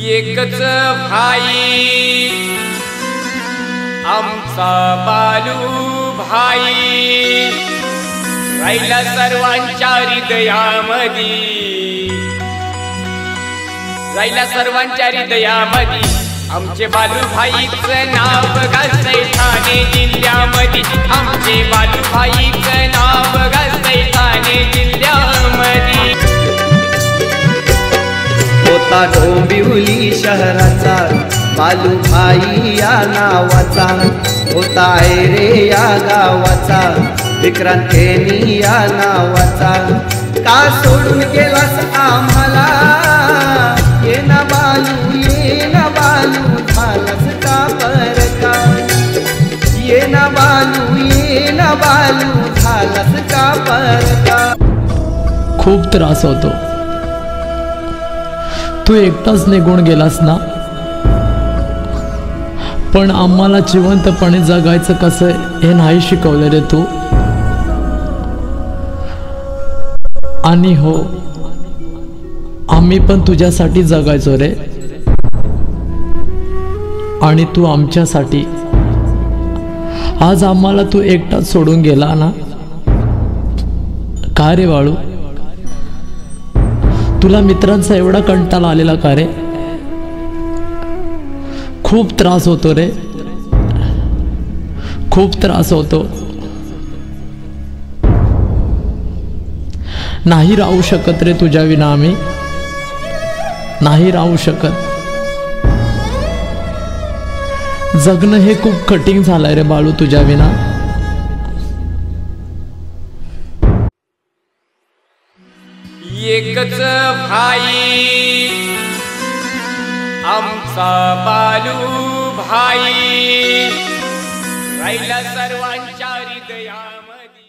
एकच भाई आमचा बालू भाई राहिला सर्वांच्या हृदयामध्ये, राहिला सर्वांच्या हृदयामध्ये। आमचे बालू भाईचं नाव गाजतंय ठाणे जिल्ह्यामध्ये, आमचे बालू भाईचं नाव गाजतंय ठाणे जिल्ह्यामध्ये। होता डोंबिवली शहराचा बालू भाई या नावाचा, होता रे या गावाचा विक्रांतेनी या नावाचा। का सोडून गेलास आम्हाला, ये ना बालू ये ना बालू झालास का परका, ये ना बालू ये ना बालू झालास का परका। खूप त्रास होतो, तू एकटाच निघून गेलास ना, पण आम्हाला जिवंतपणे जगायचं कसं हे नाही शिकवलं रे तू। आणि हो, आम्ही पण तुझ्यासाठी जगायचो रे, आणि तू आमच्यासाठी। आज आम्हाला तू एकटाच सोडून गेला ना, का रे बाळू? तुला मित्रांचा एवढा कंटाळा आलेला का रे? खूप त्रास होतो रे, खूप त्रास होतो। नाही राहू शकत रे तुझ्या विना आम्ही, नाही राहू शकत। जगणं हे खूप कठीण झालंय रे बाळू तुझ्या विना। एकच भाई आमचा बालू भाई राहिला सर्वांच्या हृदयामध्ये।